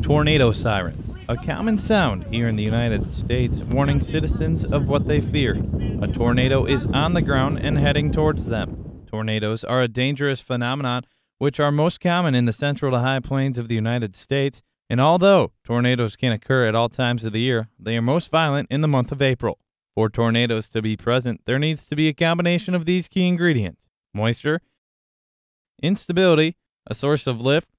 Tornado sirens, a common sound here in the United States, warning citizens of what they fear. A tornado is on the ground and heading towards them. Tornadoes are a dangerous phenomenon which are most common in the central to high plains of the United States, and although tornadoes can occur at all times of the year, they are most violent in the month of April. For tornadoes to be present, there needs to be a combination of these key ingredients: moisture, instability, a source of lift,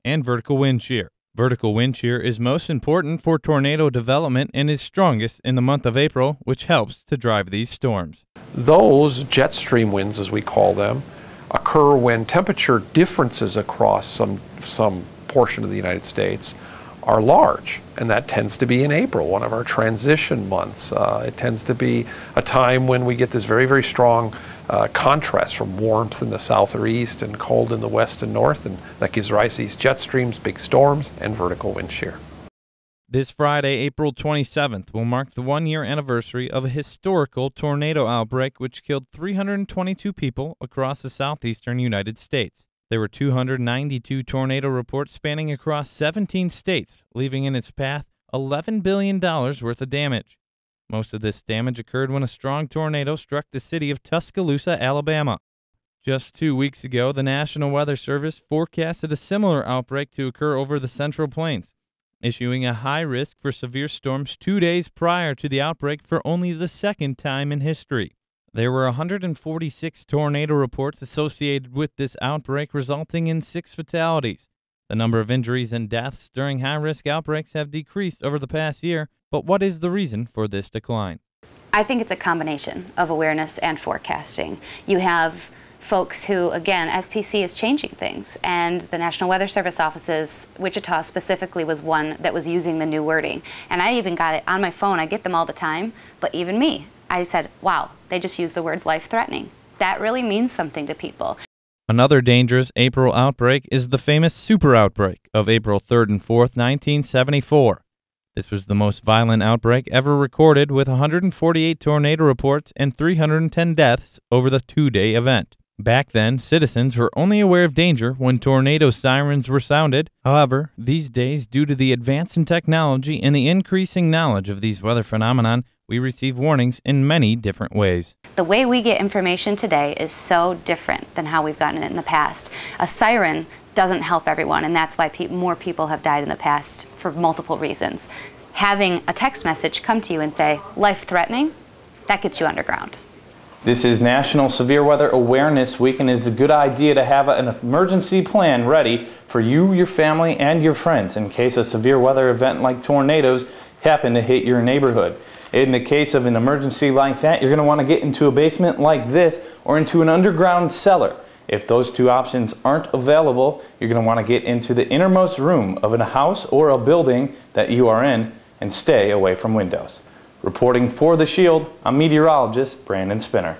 and vertical wind shear. Vertical wind shear is most important for tornado development and is strongest in the month of April, which helps to drive these storms. Those jet stream winds, as we call them, occur when temperature differences across some portion of the United States are large, and that tends to be in April, one of our transition months. It tends to be a time when we get this very, very strong contrast from warmth in the south or east and cold in the west and north, and that gives rise to these jet streams, big storms, and vertical wind shear. This Friday, April 27th, will mark the one-year anniversary of a historical tornado outbreak which killed 322 people across the southeastern United States. There were 292 tornado reports spanning across 17 states, leaving in its path $11 billion worth of damage. Most of this damage occurred when a strong tornado struck the city of Tuscaloosa, Alabama. Just 2 weeks ago, the National Weather Service forecasted a similar outbreak to occur over the Central Plains, issuing a high risk for severe storms 2 days prior to the outbreak for only the second time in history. There were 146 tornado reports associated with this outbreak, resulting in 6 fatalities. The number of injuries and deaths during high-risk outbreaks have decreased over the past year, but what is the reason for this decline? I think it's a combination of awareness and forecasting. You have folks who, again, SPC is changing things, and the National Weather Service offices, Wichita specifically was one that was using the new wording. And I even got it on my phone. I get them all the time, but even me, I said, wow, they just used the words life-threatening. That really means something to people. Another dangerous April outbreak is the famous Super Outbreak of April 3rd and 4th, 1974. This was the most violent outbreak ever recorded, with 148 tornado reports and 310 deaths over the 2-day event. Back then, citizens were only aware of danger when tornado sirens were sounded. However, these days, due to the advance in technology and the increasing knowledge of these weather phenomenon, we receive warnings in many different ways. The way we get information today is so different than how we've gotten it in the past. A siren doesn't help everyone, and that's why more people have died in the past for multiple reasons. Having a text message come to you and say, life-threatening, that gets you underground. This is National Severe Weather Awareness Week, and it's a good idea to have an emergency plan ready for you, your family, and your friends in case a severe weather event like tornadoes happen to hit your neighborhood. In the case of an emergency like that, you're going to want to get into a basement like this or into an underground cellar. If those two options aren't available, you're going to want to get into the innermost room of a house or a building that you are in and stay away from windows. Reporting for The Shield, I'm meteorologist Brandon Spinner.